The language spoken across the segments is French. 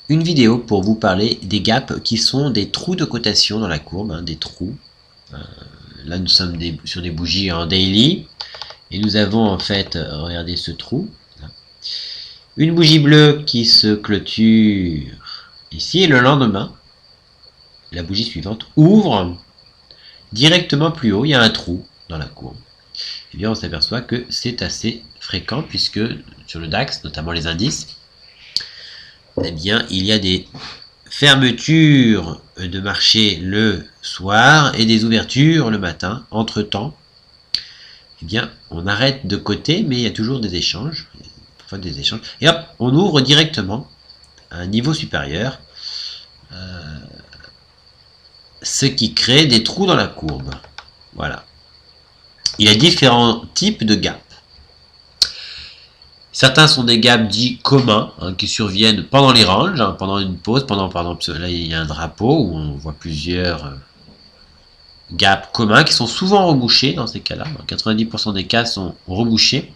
une vidéo pour vous parler des gaps qui sont des trous de cotation dans la courbe, hein, des trous. Là nous sommes sur des bougies en daily et nous avons en fait, regardez ce trou, une bougie bleue qui se clôture ici et le lendemain, la bougie suivante ouvre directement plus haut, il y a un trou dans la courbe. Et bien on s'aperçoit que c'est assez fréquent puisque sur le DAX, notamment les indices, eh bien il y a des fermetures de marché le soir et des ouvertures le matin. Entre temps, eh bien on arrête de coter, mais il y a toujours des échanges, parfois des échanges, et hop, on ouvre directement à un niveau supérieur, ce qui crée des trous dans la courbe. Voilà. Il y a différents types de gaps. Certains sont des gaps dits communs, hein, qui surviennent pendant les ranges, hein, pendant une pause, pendant par exemple, là il y a un drapeau où on voit plusieurs gaps communs qui sont souvent rebouchés dans ces cas-là. 90% des cas sont rebouchés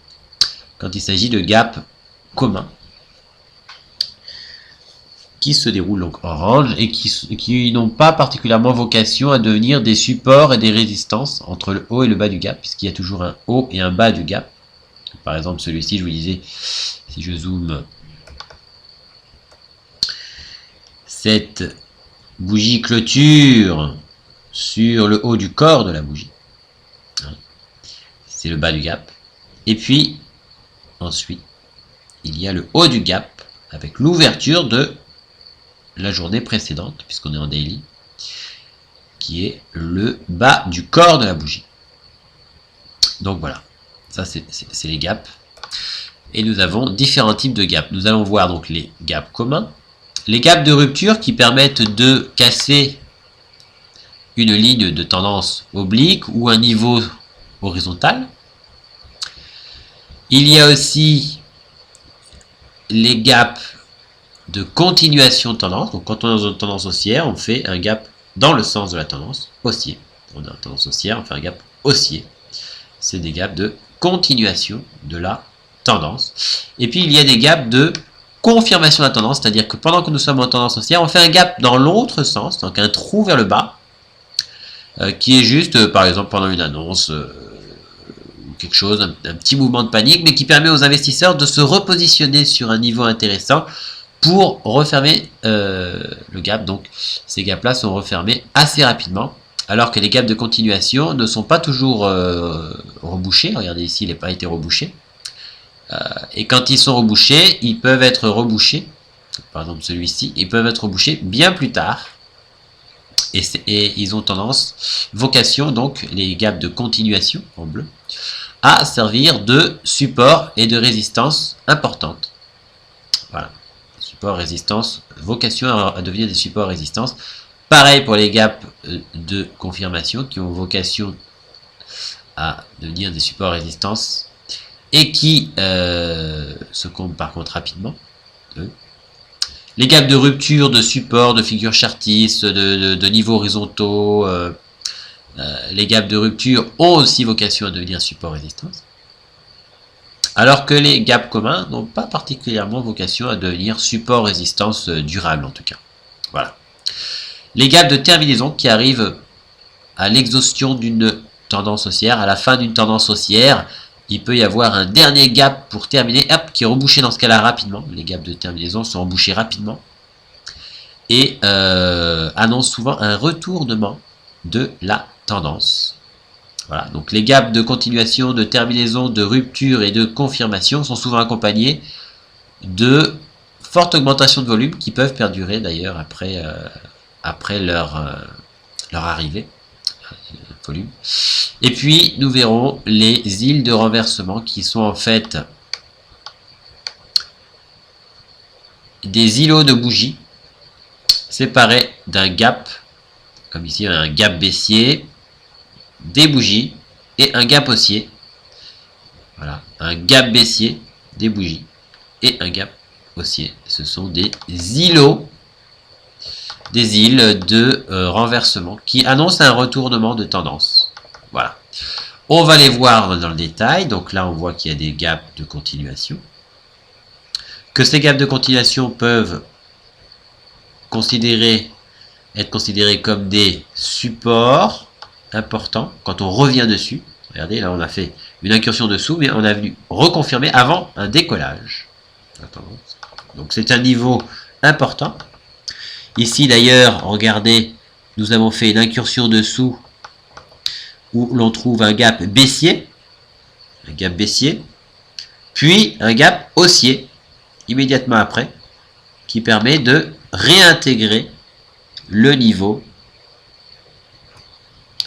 quand il s'agit de gaps communs qui se déroulent donc en range et qui n'ont pas particulièrement vocation à devenir des supports et des résistances entre le haut et le bas du gap, puisqu'il y a toujours un haut et un bas du gap. Par exemple, celui-ci, je vous disais, si je zoome, cette bougie clôture sur le haut du corps de la bougie. C'est le bas du gap. Et puis, ensuite, il y a le haut du gap avec l'ouverture de la journée précédente, puisqu'on est en daily, qui est le bas du corps de la bougie. Donc voilà, ça c'est les gaps. Et nous avons différents types de gaps. Nous allons voir donc les gaps communs, les gaps de rupture qui permettent de casser une ligne de tendance oblique ou un niveau horizontal. Il y a aussi les gaps de continuation de tendance. Donc quand on est dans une tendance haussière, on fait un gap dans le sens de la tendance haussier. On a une tendance haussière, on fait un gap haussier. C'est des gaps de continuation de la tendance. Et puis il y a des gaps de confirmation de la tendance, c'est-à-dire que pendant que nous sommes en tendance haussière, on fait un gap dans l'autre sens, donc un trou vers le bas, qui est juste, par exemple, pendant une annonce, ou quelque chose, un petit mouvement de panique, mais qui permet aux investisseurs de se repositionner sur un niveau intéressant pour refermer le gap. Donc ces gaps-là sont refermés assez rapidement, alors que les gaps de continuation ne sont pas toujours rebouchés. Regardez ici, il n'a pas été rebouché. Et quand ils sont rebouchés, ils peuvent être rebouchés, par exemple celui-ci, ils peuvent être rebouchés bien plus tard. Et ils ont vocation, donc les gaps de continuation en bleu, à servir de support et de résistance importante. Voilà. Support, résistance, vocation à devenir des supports résistance. Pareil pour les gaps de confirmation qui ont vocation à devenir des supports résistance et qui se comptent par contre rapidement. Les gaps de rupture, de support, de figures chartistes, de niveaux horizontaux, les gaps de rupture ont aussi vocation à devenir support résistance. Alors que les gaps communs n'ont pas particulièrement vocation à devenir support résistance durable en tout cas. Voilà. Les gaps de terminaison qui arrivent à l'exhaustion d'une tendance haussière, à la fin d'une tendance haussière, il peut y avoir un dernier gap pour terminer, hop, qui est rebouché dans ce cas-là rapidement. Les gaps de terminaison sont rebouchés rapidement et annoncent souvent un retournement de la tendance. Voilà, donc les gaps de continuation, de terminaison, de rupture et de confirmation sont souvent accompagnés de fortes augmentations de volume qui peuvent perdurer d'ailleurs après leur arrivée. Volume. Et puis nous verrons les îles de renversement qui sont en fait des îlots de bougies séparés d'un gap, comme ici un gap baissier, des bougies et un gap haussier. Voilà, un gap baissier, des bougies et un gap haussier. Ce sont des îlots, des îles de renversement qui annoncent un retournement de tendance. Voilà. On va les voir dans le détail. Donc là, on voit qu'il y a des gaps de continuation. Que ces gaps de continuation peuvent être considérés comme des supports importants quand on revient dessus. Regardez, là on a fait une incursion dessous, mais on a venu reconfirmer avant un décollage. Donc c'est un niveau important. Ici d'ailleurs, regardez, nous avons fait une incursion dessous où l'on trouve un gap baissier, puis un gap haussier immédiatement après, qui permet de réintégrer le niveau.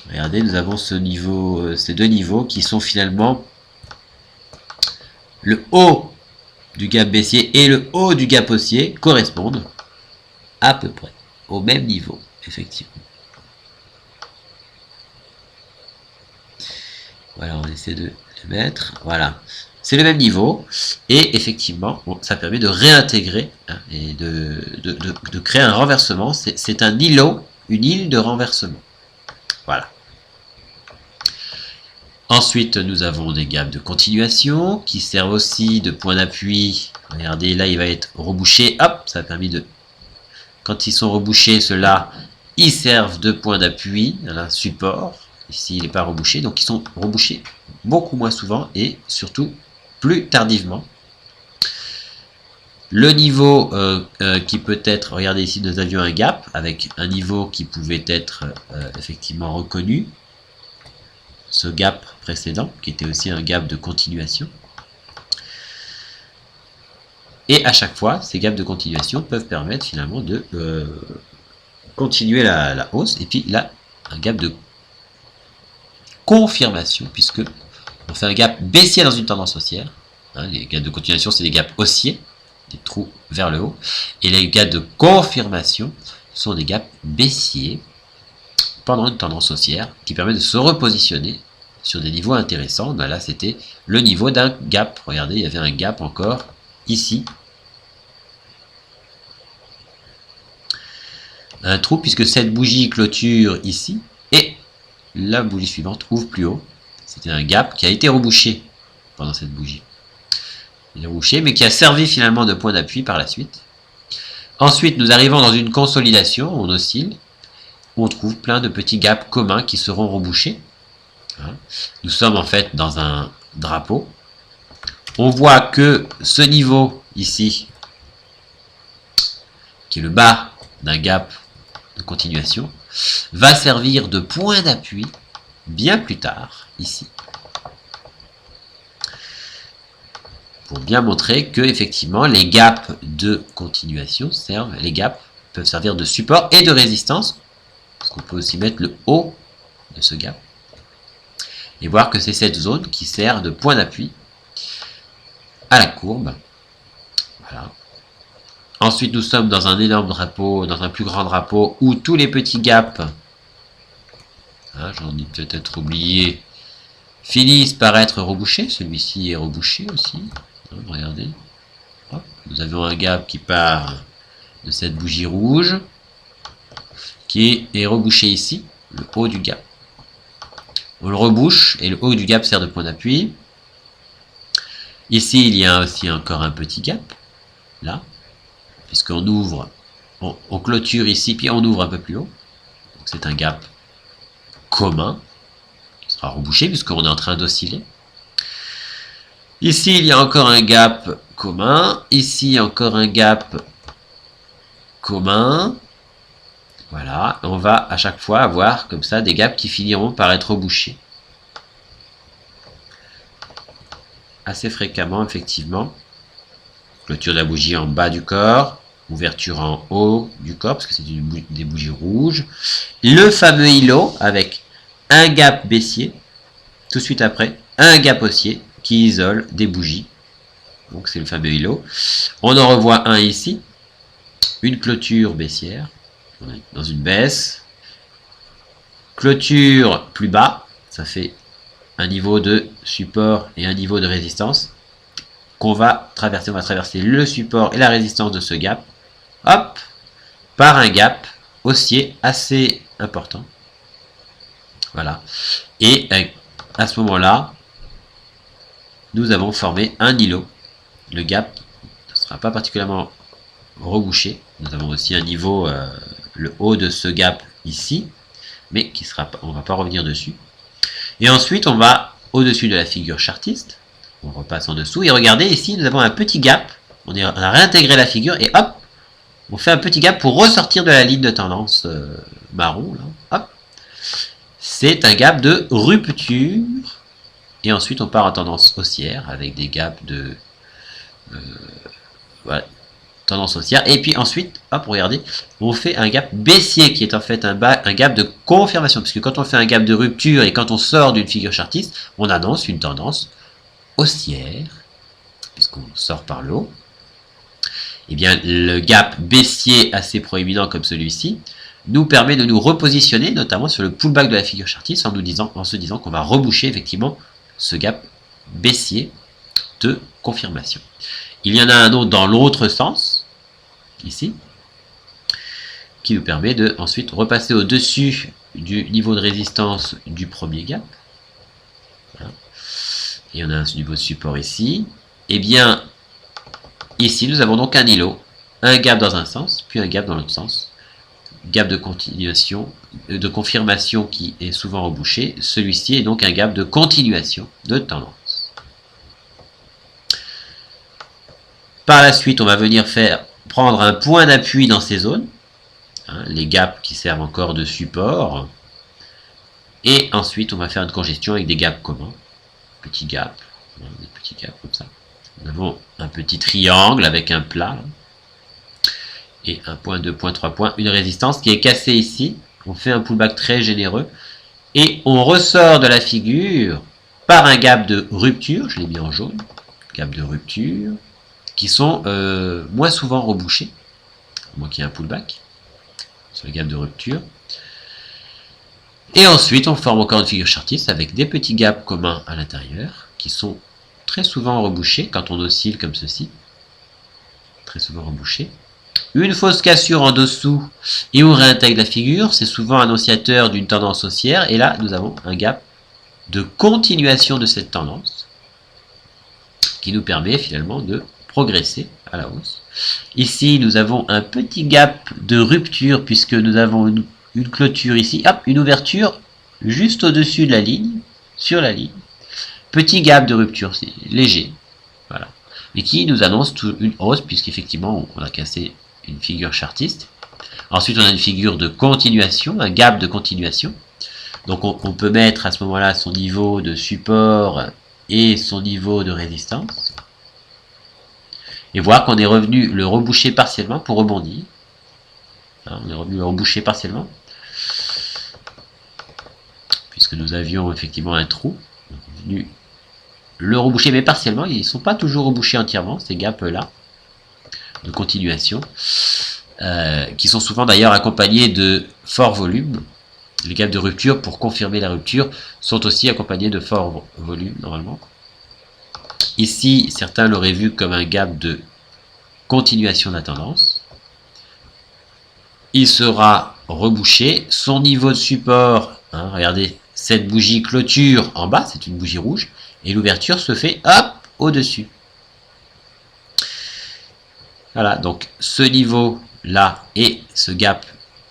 Regardez, nous avons ce niveau, ces deux niveaux qui sont finalement le haut du gap baissier et le haut du gap haussier correspondent à peu près au même niveau, effectivement. Voilà, on essaie de le mettre. Voilà, c'est le même niveau. Et effectivement, bon, ça permet de réintégrer hein, et de créer un renversement. C'est un îlot, une île de renversement. Voilà. Ensuite, nous avons des gaps de continuation qui servent aussi de point d'appui. Regardez, là, il va être rebouché. Hop, ça a permis de... Quand ils sont rebouchés, ceux-là, ils servent de point d'appui, un support. Ici, il n'est pas rebouché, donc ils sont rebouchés beaucoup moins souvent et surtout plus tardivement. Le niveau qui peut être, regardez ici, nous avions un gap avec un niveau qui pouvait être effectivement reconnu. Ce gap précédent, qui était aussi un gap de continuation. Et à chaque fois, ces gaps de continuation peuvent permettre finalement de continuer la hausse. Et puis là, un gap de confirmation, puisque on fait un gap baissier dans une tendance haussière. Hein, les gaps de continuation, c'est des gaps haussiers, des trous vers le haut. Et les gaps de confirmation sont des gaps baissiers pendant une tendance haussière qui permet de se repositionner sur des niveaux intéressants. Ben là, c'était le niveau d'un gap. Regardez, il y avait un gap encore ici. Un trou puisque cette bougie clôture ici et la bougie suivante ouvre plus haut. C'était un gap qui a été rebouché pendant cette bougie. Il est rebouché mais qui a servi finalement de point d'appui par la suite. Ensuite, nous arrivons dans une consolidation, on oscille. On trouve plein de petits gaps communs qui seront rebouchés. Nous sommes en fait dans un drapeau. On voit que ce niveau ici, qui est le bas d'un gap de continuation, va servir de point d'appui bien plus tard, ici. Pour bien montrer que effectivement les gaps de continuation servent, les gaps peuvent servir de support et de résistance. Parce qu'on peut aussi mettre le haut de ce gap. Et voir que c'est cette zone qui sert de point d'appui à la courbe. Voilà. Ensuite, nous sommes dans un énorme drapeau, dans un plus grand drapeau, où tous les petits gaps, hein, j'en ai peut-être oublié, finissent par être rebouchés. Celui-ci est rebouché aussi. Hein, regardez. Hop. Nous avons un gap qui part de cette bougie rouge, qui est rebouché ici, le haut du gap. On le rebouche et le haut du gap sert de point d'appui. Ici, il y a aussi encore un petit gap, là, puisqu'on ouvre, on clôture ici, puis on ouvre un peu plus haut. C'est un gap commun, qui sera rebouché puisqu'on est en train d'osciller. Ici, il y a encore un gap commun. Ici, encore un gap commun. Voilà, on va à chaque fois avoir comme ça des gaps qui finiront par être rebouchés. Assez fréquemment, effectivement. Clôture de la bougie en bas du corps, ouverture en haut du corps, parce que c'est des bougies rouges. Le fameux îlot avec un gap baissier, tout de suite après, un gap haussier qui isole des bougies. Donc c'est le fameux îlot. On en revoit un ici, une clôture baissière. Dans une baisse, clôture plus bas, ça fait un niveau de support et un niveau de résistance qu'on va traverser. On va traverser le support et la résistance de ce gap, hop, par un gap haussier assez important. Voilà. Et à ce moment-là, nous avons formé un îlot. Le gap ne sera pas particulièrement rebouché. Nous avons aussi un niveau, le haut de ce gap ici, mais qui sera, on ne va pas revenir dessus. Et ensuite, on va au-dessus de la figure chartiste. On repasse en dessous. Et regardez, ici, nous avons un petit gap. On a réintégré la figure et hop, on fait un petit gap pour ressortir de la ligne de tendance marron. Là. Hop. C'est un gap de rupture. Et ensuite, on part en tendance haussière avec des gaps de voilà, tendance haussière. Et puis ensuite, hop, regardez, on fait un gap baissier qui est en fait un gap de confirmation. Puisque quand on fait un gap de rupture et quand on sort d'une figure chartiste, on annonce une tendance haussière, puisqu'on sort par le haut. Eh bien, le gap baissier assez proéminent comme celui-ci nous permet de nous repositionner, notamment sur le pullback de la figure chartiste, en se disant qu'on va reboucher effectivement ce gap baissier de confirmation. Il y en a un autre dans l'autre sens, ici, qui nous permet de ensuite repasser au-dessus du niveau de résistance du premier gap. Voilà. Et on a un niveau de support ici. Eh bien, ici, nous avons donc un îlot, un gap dans un sens, puis un gap dans l'autre sens. Gap de continuation, de confirmation qui est souvent rebouché. Celui-ci est donc un gap de continuation de tendance. Par la suite, on va venir prendre un point d'appui dans ces zones, hein, les gaps qui servent encore de support. Et ensuite, on va faire une congestion avec des gaps communs. Petit gap, hein, des petits gaps comme ça. Nous avons un petit triangle avec un plat. Là, et un point, 2 points, 3 points, une résistance qui est cassée ici. On fait un pullback très généreux. Et on ressort de la figure par un gap de rupture, je l'ai mis en jaune, gap de rupture, qui sont moins souvent rebouchés, à moins qu'il y ait un pullback, sur le gap de rupture. Et ensuite, on forme encore une figure chartiste avec des petits gaps communs à l'intérieur, qui sont très souvent rebouchés quand on oscille comme ceci. Très souvent rebouchés. Une fausse cassure en dessous et on réintègre la figure, c'est souvent annonciateur d'une tendance haussière. Et là, nous avons un gap de continuation de cette tendance qui nous permet finalement de progresser à la hausse. Ici, nous avons un petit gap de rupture puisque nous avons une clôture ici, hop, une ouverture juste au-dessus de la ligne, sur la ligne. Petit gap de rupture, c'est léger, voilà, mais qui nous annonce une hausse puisqu'effectivement on a cassé une figure chartiste. Ensuite, on a une figure de continuation, un gap de continuation. Donc, on peut mettre à ce moment-là son niveau de support et son niveau de résistance. Et voir qu'on est revenu le reboucher partiellement pour rebondir. Hein, on est revenu le reboucher partiellement. Puisque nous avions effectivement un trou. On est venu le reboucher, mais partiellement. Ils ne sont pas toujours rebouchés entièrement, ces gaps-là de continuation, qui sont souvent d'ailleurs accompagnés de forts volumes. Les gaps de rupture, pour confirmer la rupture, sont aussi accompagnés de forts volumes, normalement. Ici, certains l'auraient vu comme un gap de continuation de la tendance. Il sera rebouché. Son niveau de support, hein, regardez, cette bougie clôture en bas, c'est une bougie rouge, et l'ouverture se fait, hop, au-dessus. Voilà, donc ce niveau-là et ce gap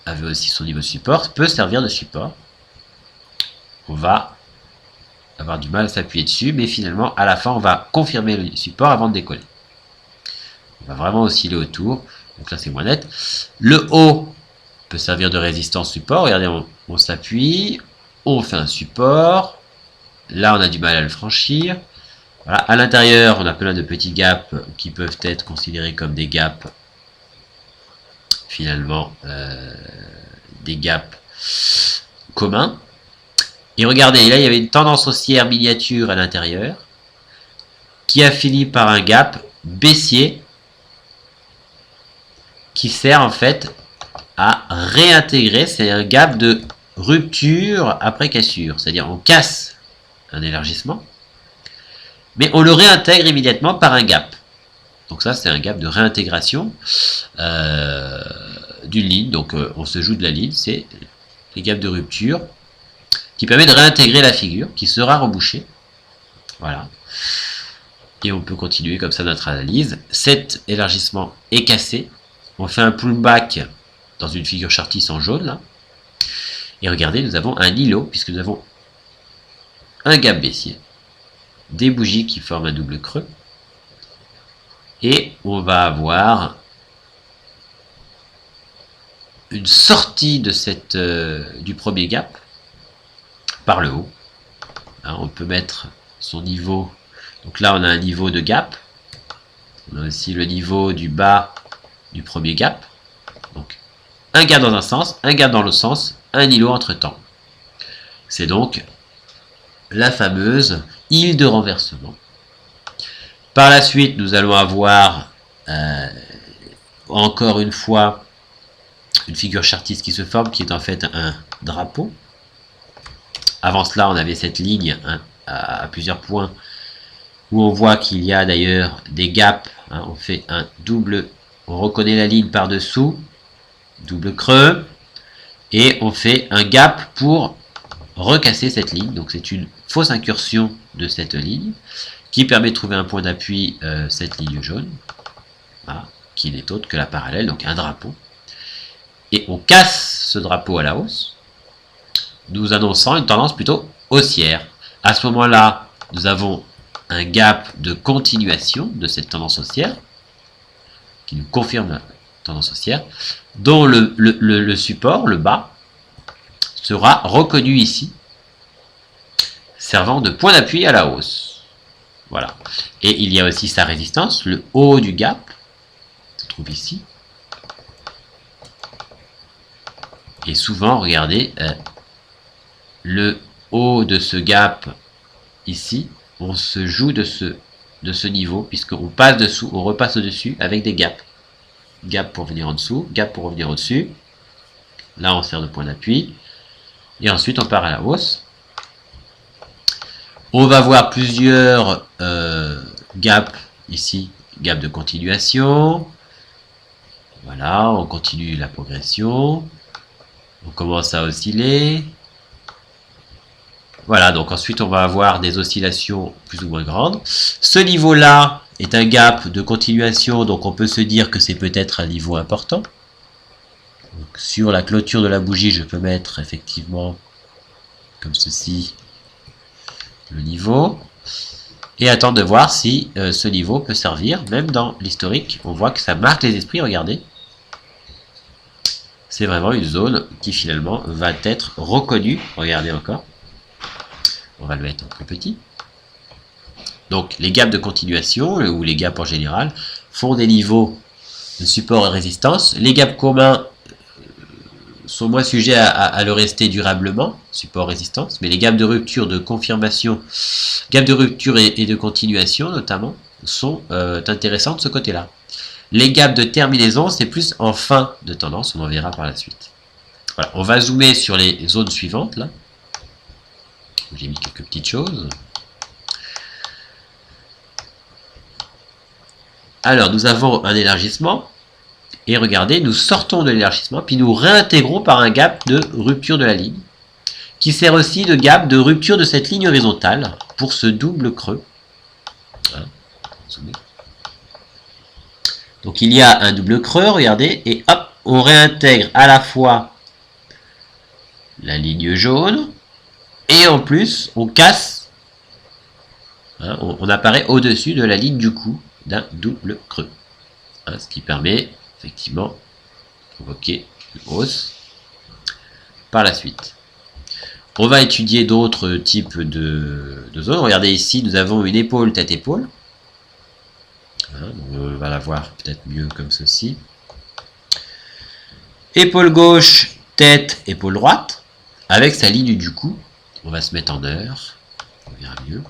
avait aussi son niveau de support, peut servir de support. On va avoir du mal à s'appuyer dessus, mais finalement, à la fin, on va confirmer le support avant de décoller. On va vraiment osciller autour, donc là c'est moins net. Le haut peut servir de résistance support, regardez, on s'appuie, on fait un support, là on a du mal à le franchir. Voilà. À l'intérieur, on a plein de petits gaps qui peuvent être considérés comme des gaps, finalement, des gaps communs. Et regardez, là, il y avait une tendance haussière miniature à l'intérieur qui a fini par un gap baissier qui sert en fait à réintégrer. C'est un gap de rupture après cassure, c'est-à-dire on casse un élargissement, mais on le réintègre immédiatement par un gap. Donc ça, c'est un gap de réintégration d'une ligne. Donc on se joue de la ligne, c'est les gaps de rupture qui permet de réintégrer la figure, qui sera rebouchée. Voilà. Et on peut continuer comme ça notre analyse. Cet élargissement est cassé. On fait un pullback dans une figure Chartis en jaune, là. Et regardez, nous avons un îlot, puisque nous avons un gap baissier, des bougies qui forment un double creux, et on va avoir une sortie de du premier gap par le haut. Hein, on peut mettre son niveau. Donc là, on a un niveau de gap. On a aussi le niveau du bas du premier gap. Donc, un gap dans un sens, un gap dans l'autre sens, un îlot entre temps. C'est donc la fameuse île de renversement. Par la suite, nous allons avoir encore une fois une figure Chartis qui se forme, qui est en fait un drapeau. Avant cela, on avait cette ligne à plusieurs points où on voit qu'il y a d'ailleurs des gaps. Hein, on fait un double, on reconnaît la ligne par-dessous, double creux, et on fait un gap pour recasser cette ligne. Donc c'est une fausse incursion de cette ligne qui permet de trouver un point d'appui, cette ligne jaune, voilà, qui n'est autre que la parallèle, donc un drapeau. Et on casse ce drapeau à la hausse, nous annonçant une tendance plutôt haussière. À ce moment-là, nous avons un gap de continuation de cette tendance haussière, qui nous confirme la tendance haussière, dont le support, le bas, sera reconnu ici, servant de point d'appui à la hausse. Voilà. Et il y a aussi sa résistance, le haut du gap, se trouve ici. Et souvent, regardez, le haut de ce gap ici, on se joue de ce niveau, puisqu'on passe dessous, on repasse au-dessus avec des gaps. Gap pour venir en dessous, gap pour revenir au-dessus. Là, on sert de point d'appui. Et ensuite, on part à la hausse. On va voir plusieurs gaps ici, gap de continuation. Voilà, on continue la progression. On commence à osciller. Voilà, donc ensuite on va avoir des oscillations plus ou moins grandes. Ce niveau-là est un gap de continuation, donc on peut se dire que c'est peut-être un niveau important. Donc, sur la clôture de la bougie, je peux mettre effectivement comme ceci le niveau. Et attendre de voir si ce niveau peut servir, même dans l'historique. On voit que ça marque les esprits, regardez. C'est vraiment une zone qui finalement va être reconnue. Regardez encore. On va le mettre en plus petit. Donc les gaps de continuation, ou les gaps en général, font des niveaux de support et résistance. Les gaps communs sont moins sujets à le rester durablement, support-résistance, mais les gaps de rupture, de confirmation, gaps de rupture et de continuation notamment, sont intéressants de ce côté-là. Les gaps de terminaison, c'est plus en fin de tendance, on en verra par la suite. Voilà, on va zoomer sur les zones suivantes, là. J'ai mis quelques petites choses. Alors, nous avons un élargissement. Et regardez, nous sortons de l'élargissement, puis nous réintégrons par un gap de rupture de la ligne, qui sert aussi de gap de rupture de cette ligne horizontale pour ce double creux. Voilà. Donc il y a un double creux, regardez, et hop, on réintègre à la fois la ligne jaune, et en plus, on casse, hein, on apparaît au-dessus de la ligne du coup d'un double creux. Hein, ce qui permet effectivement de provoquer une hausse par la suite. On va étudier d'autres types de zones. Regardez ici, nous avons une épaule tête-épaule. Hein, on va la voir peut-être mieux comme ceci. Épaule gauche, tête, épaule droite, avec sa ligne du cou. On va se mettre en heure, on verra mieux.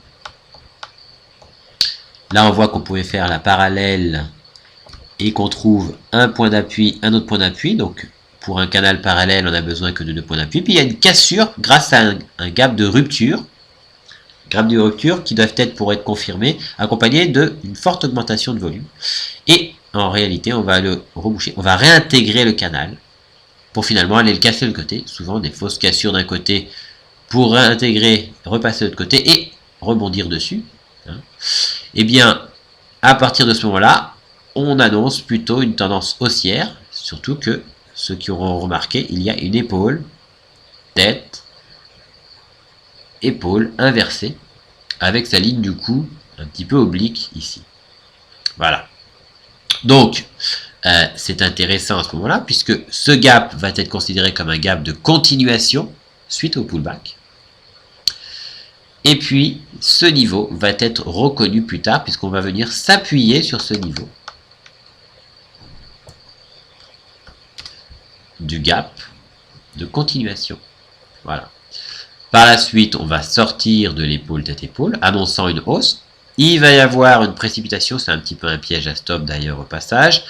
Là, on voit qu'on pouvait faire la parallèle et qu'on trouve un point d'appui, un autre point d'appui. Donc, pour un canal parallèle, on n'a besoin que de 2 points d'appui. Puis, il y a une cassure grâce à un gap de rupture. Gap de rupture qui doivent être, pour être confirmés, accompagné d'une forte augmentation de volume. Et, en réalité, on va le reboucher. On va réintégrer le canal pour finalement aller le casser de l'autre côté. Souvent, des fausses cassures d'un côté pour réintégrer, repasser de l'autre côté et rebondir dessus. Hein. Eh bien, à partir de ce moment-là, on annonce plutôt une tendance haussière Surtout que ceux qui auront remarqué, il y a une épaule, tête, épaule inversée, avec sa ligne du cou un petit peu oblique ici. Voilà. Donc, c'est intéressant à ce moment-là, puisque ce gap va être considéré comme un gap de continuation suite au pullback. Et puis, ce niveau va être reconnu plus tard, puisqu'on va venir s'appuyer sur ce niveau du gap de continuation. Voilà. Par la suite, on va sortir de l'épaule tête-épaule, annonçant une hausse. Il va y avoir une précipitation, c'est un petit peu un piège à stop d'ailleurs au passage,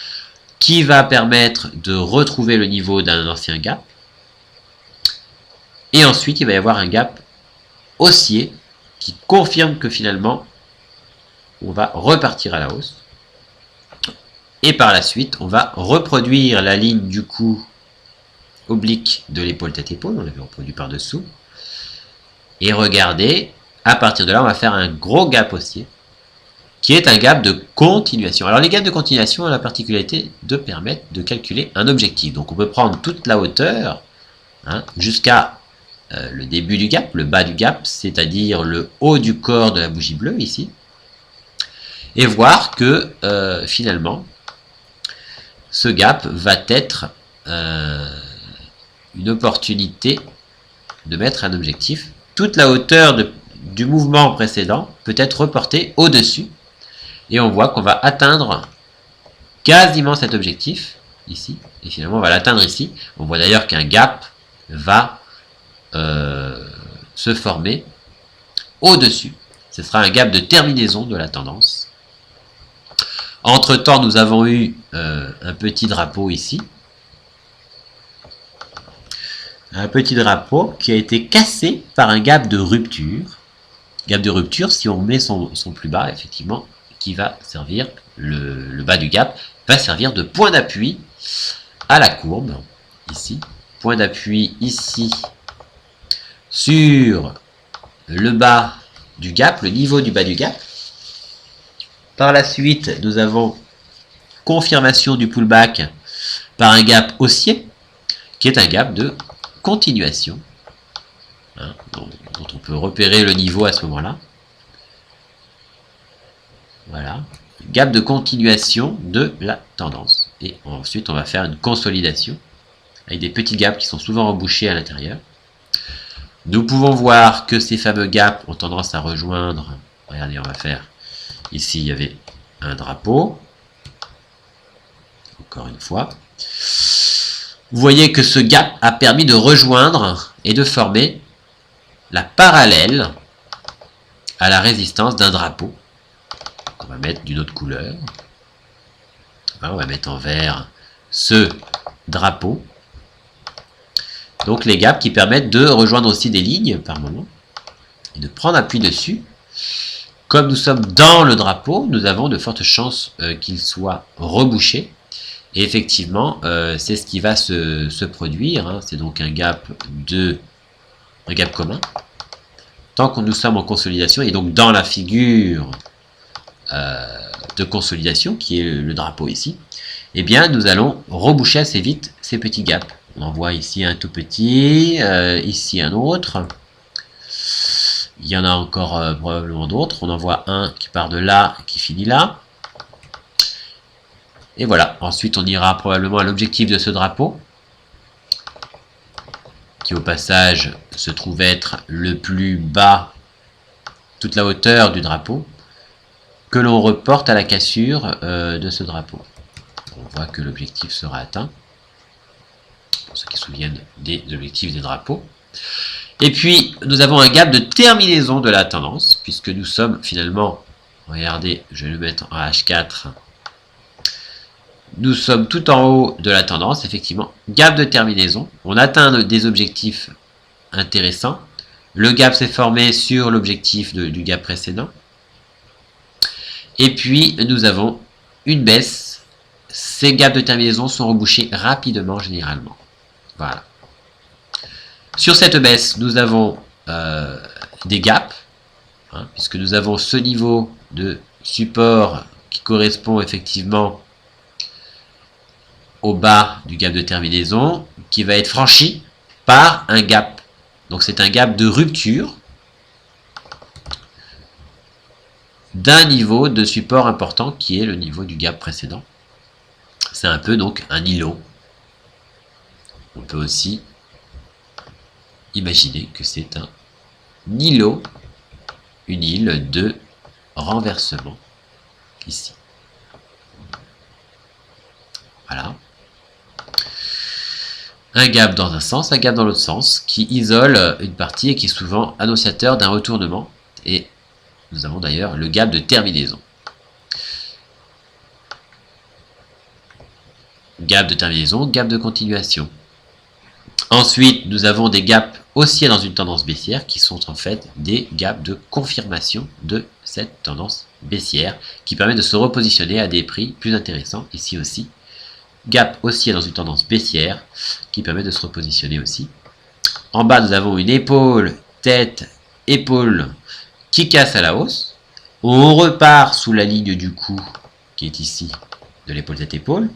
qui va permettre de retrouver le niveau d'un ancien gap. Et ensuite, il va y avoir un gap haussier qui confirme que finalement, on va repartir à la hausse. Et par la suite, on va reproduire la ligne du cou oblique de l'épaule tête-épaule, on l'avait reproduit par-dessous. Et regardez, à partir de là, on va faire un gros gap haussier, qui est un gap de continuation. Alors les gaps de continuation ont la particularité de permettre de calculer un objectif. Donc on peut prendre toute la hauteur, hein, jusqu'à le début du gap, le bas du gap, c'est-à-dire le haut du corps de la bougie bleue ici, et voir que finalement, ce gap va être une opportunité de mettre un objectif. Toute la hauteur du mouvement précédent peut être reportée au-dessus, et on voit qu'on va atteindre quasiment cet objectif ici, et finalement on va l'atteindre ici. On voit d'ailleurs qu'un gap va se former au-dessus. Ce sera un gap de terminaison de la tendance. Entre temps, nous avons eu un petit drapeau ici. Un petit drapeau qui a été cassé par un gap de rupture. Gap de rupture, si on met son plus bas, effectivement, qui va servir, le bas du gap, va servir de point d'appui à la courbe, ici. Point d'appui ici, sur le bas du gap, le niveau du bas du gap. Par la suite, nous avons confirmation du pullback par un gap haussier, qui est un gap de continuation, hein, dont on peut repérer le niveau à ce moment-là. Voilà, gap de continuation de la tendance. Et ensuite, on va faire une consolidation avec des petits gaps qui sont souvent rebouchés à l'intérieur. Nous pouvons voir que ces fameux gaps ont tendance à rejoindre. Regardez, on va faire ici, il y avait un drapeau. Encore une fois. Vous voyez que ce gap a permis de rejoindre et de former la parallèle à la résistance d'un drapeau. On va mettre d'une autre couleur. On va mettre en vert ce drapeau. Donc les gaps qui permettent de rejoindre aussi des lignes par moment et de prendre appui dessus. Comme nous sommes dans le drapeau, nous avons de fortes chances qu'il soit rebouché. Et effectivement, c'est ce qui va se produire. Hein. C'est donc un gap commun. Tant que nous sommes en consolidation, et donc dans la figure de consolidation, qui est le drapeau ici, eh bien nous allons reboucher assez vite ces petits gaps. On en voit ici un tout petit, ici un autre. Il y en a encore probablement d'autres. On en voit un qui part de là, qui finit là. Et voilà. Ensuite, on ira probablement à l'objectif de ce drapeau, qui au passage se trouve être le plus bas, toute la hauteur du drapeau, que l'on reporte à la cassure de ce drapeau. On voit que l'objectif sera atteint. Pour ceux qui se souviennent des objectifs des drapeaux. Et puis, nous avons un gap de terminaison de la tendance, puisque nous sommes finalement, regardez, je vais le mettre en H4, nous sommes tout en haut de la tendance, effectivement, gap de terminaison, on atteint des objectifs intéressants, le gap s'est formé sur l'objectif du gap précédent, et puis nous avons une baisse, ces gaps de terminaison sont rebouchés rapidement généralement. Voilà. Sur cette baisse, nous avons des gaps, hein, puisque nous avons ce niveau de support qui correspond effectivement au bas du gap de terminaison qui va être franchi par un gap. Donc c'est un gap de rupture d'un niveau de support important qui est le niveau du gap précédent. C'est un peu donc un îlot. On peut aussi imaginer que c'est un îlot, une île de renversement ici. Voilà. Un gap dans un sens, un gap dans l'autre sens, qui isole une partie et qui est souvent annonciateur d'un retournement. Et nous avons d'ailleurs le gap de terminaison. Gap de terminaison, gap de continuation. Ensuite, nous avons des gaps haussiers dans une tendance baissière qui sont en fait des gaps de confirmation de cette tendance baissière qui permet de se repositionner à des prix plus intéressants. Ici aussi, gap haussier dans une tendance baissière qui permet de se repositionner aussi. En bas, nous avons une épaule, tête, épaule qui casse à la hausse. On repart sous la ligne du coup qui est ici de l'épaule, tête, épaule.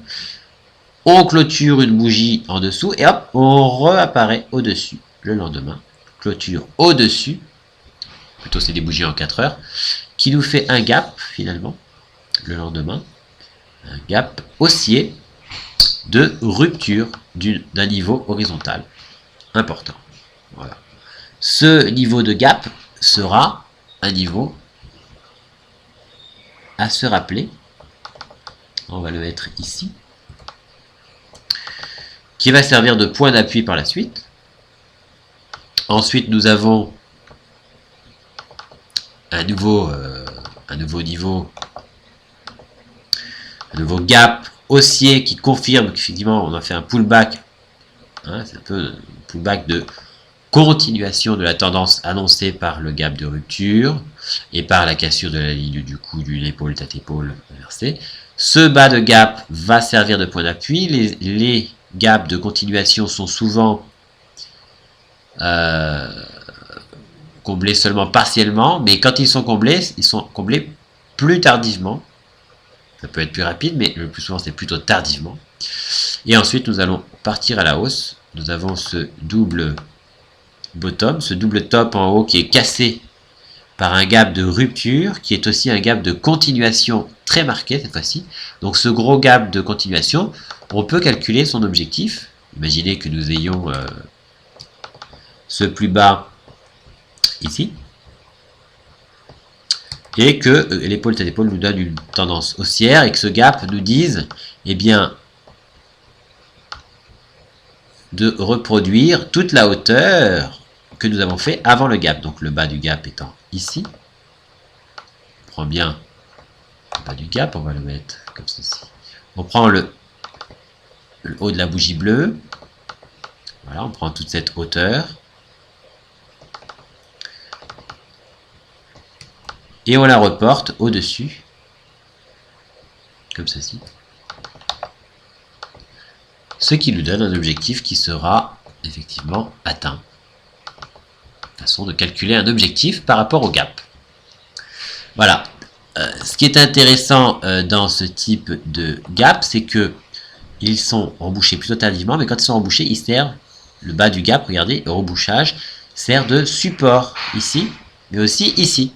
On clôture une bougie en dessous et hop, on réapparaît au-dessus le lendemain. Clôture au-dessus, plutôt c'est des bougies en 4 heures, qui nous fait un gap finalement le lendemain. Un gap haussier de rupture d'un niveau horizontal important. Voilà. Ce niveau de gap sera un niveau à se rappeler. On va le mettre ici. Qui va servir de point d'appui par la suite. Ensuite, nous avons un nouveau gap haussier qui confirme qu'effectivement on a fait un pullback. Hein, c'est un peu un pullback de continuation de la tendance annoncée par le gap de rupture et par la cassure de la ligne du cou d'une épaule, tête, épaule inversée. Ce bas de gap va servir de point d'appui. Les gaps de continuation sont souvent comblés seulement partiellement, mais quand ils sont comblés plus tardivement. Ça peut être plus rapide, mais le plus souvent c'est plutôt tardivement. Et ensuite nous allons partir à la hausse. Nous avons ce double bottom, ce double top en haut qui est cassé par un gap de rupture, qui est aussi un gap de continuation très marqué cette fois-ci. Donc ce gros gap de continuation, on peut calculer son objectif. Imaginez que nous ayons ce plus bas ici, et que l'épaule tête épaule nous donne une tendance haussière, et que ce gap nous dise, eh bien, de reproduire toute la hauteur que nous avons fait avant le gap. Donc le bas du gap étant ici. On prend bien le bas du gap, on va le mettre comme ceci. On prend le haut de la bougie bleue. Voilà, on prend toute cette hauteur. Et on la reporte au-dessus, comme ceci. Ce qui nous donne un objectif qui sera effectivement atteint. Façon de calculer un objectif par rapport au gap. Voilà. Ce qui est intéressant dans ce type de gap, c'est que ils sont rebouchés plutôt tardivement, mais quand ils sont rebouchés, ils servent, le bas du gap, regardez, le rebouchage, sert de support ici, mais aussi ici.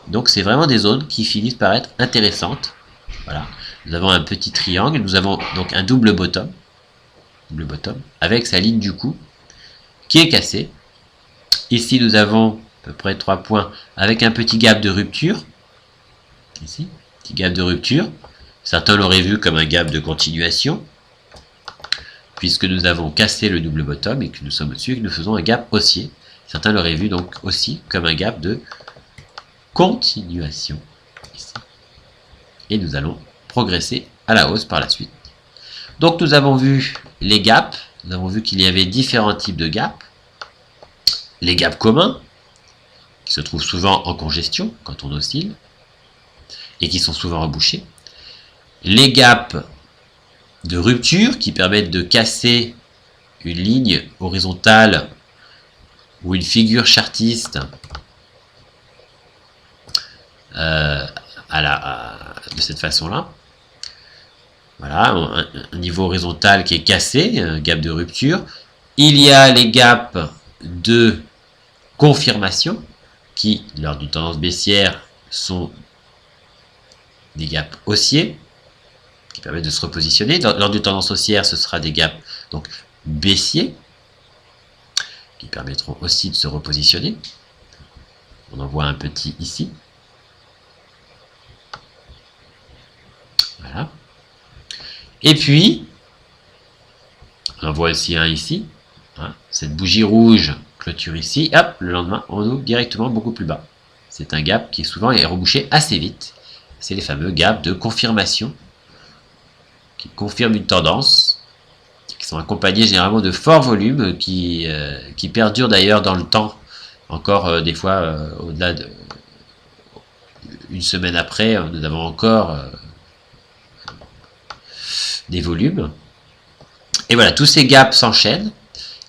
Donc c'est vraiment des zones qui finissent par être intéressantes. Voilà. Nous avons un petit triangle, nous avons donc un double bottom, avec sa ligne du coup, qui est cassée. Ici nous avons à peu près 3 points avec un petit gap de rupture. Ici, petit gap de rupture. Certains l'auraient vu comme un gap de continuation, puisque nous avons cassé le double bottom et que nous sommes au-dessus et que nous faisons un gap haussier. Certains l'auraient vu donc aussi comme un gap de continuation. Ici. Et nous allons progresser à la hausse par la suite. Donc nous avons vu les gaps, nous avons vu qu'il y avait différents types de gaps. Les gaps communs, qui se trouvent souvent en congestion quand on oscille, et qui sont souvent rebouchés. Les gaps de rupture, qui permettent de casser une ligne horizontale ou une figure chartiste de cette façon-là. Voilà, un niveau horizontal qui est cassé, un gap de rupture. Il y a les gaps de confirmation qui, lors d'une tendance baissière, sont des gaps haussiers qui permettent de se repositionner. Lors d'une tendance haussière, ce sera des gaps donc baissiers qui permettront aussi de se repositionner. On en voit un petit ici. Voilà. Et puis, on en voit aussi un ici. Hein, cette bougie rouge clôture ici. Hop, le lendemain, on ouvre directement beaucoup plus bas. C'est un gap qui souvent est rebouché assez vite. C'est les fameux gaps de confirmation qui confirment une tendance, qui sont accompagnés généralement de forts volumes qui perdurent d'ailleurs dans le temps, encore des fois au-delà de une semaine après, nous avons encore des volumes. Et voilà, tous ces gaps s'enchaînent.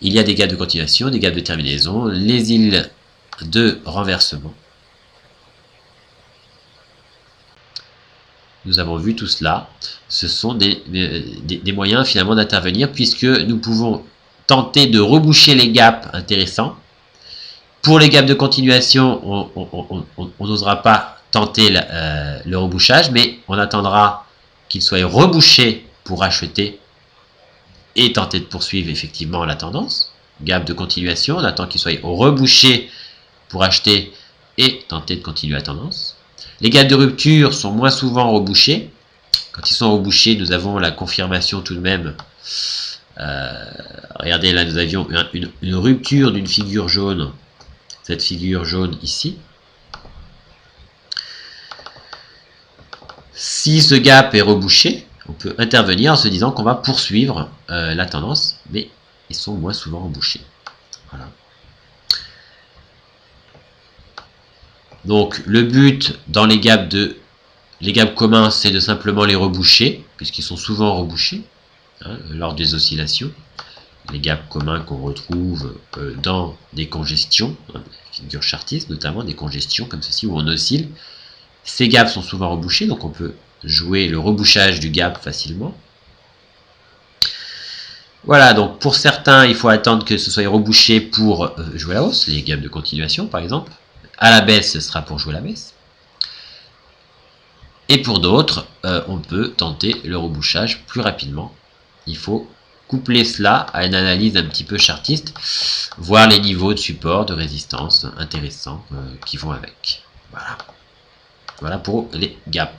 Il y a des gaps de continuation, des gaps de terminaison, les îles de renversement. Nous avons vu tout cela. Ce sont des moyens finalement d'intervenir puisque nous pouvons tenter de reboucher les gaps intéressants. Pour les gaps de continuation, on n'osera pas tenter le rebouchage, mais on attendra qu'il soit rebouché pour acheter et tenter de poursuivre effectivement la tendance. Gap de continuation, on attend qu'il soit rebouché pour acheter et tenter de continuer la tendance. Les gaps de rupture sont moins souvent rebouchés. Quand ils sont rebouchés, nous avons la confirmation tout de même. Regardez, là, nous avions une rupture d'une figure jaune. Cette figure jaune ici. Si ce gap est rebouché, on peut intervenir en se disant qu'on va poursuivre la tendance, mais ils sont moins souvent rebouchés. Voilà. Donc le but dans les gaps communs, c'est de simplement les reboucher, puisqu'ils sont souvent rebouchés lors des oscillations. Les gaps communs qu'on retrouve dans des congestions, figures chartistes notamment, des congestions comme ceci où on oscille. Ces gaps sont souvent rebouchés, donc on peut jouer le rebouchage du gap facilement. Voilà, donc pour certains, il faut attendre que ce soit rebouché pour jouer la hausse, les gaps de continuation par exemple. À la baisse, ce sera pour jouer la baisse. Et pour d'autres, on peut tenter le rebouchage plus rapidement. Il faut coupler cela à une analyse un petit peu chartiste, voir les niveaux de support, de résistance intéressants qui vont avec. Voilà. Voilà pour les gaps.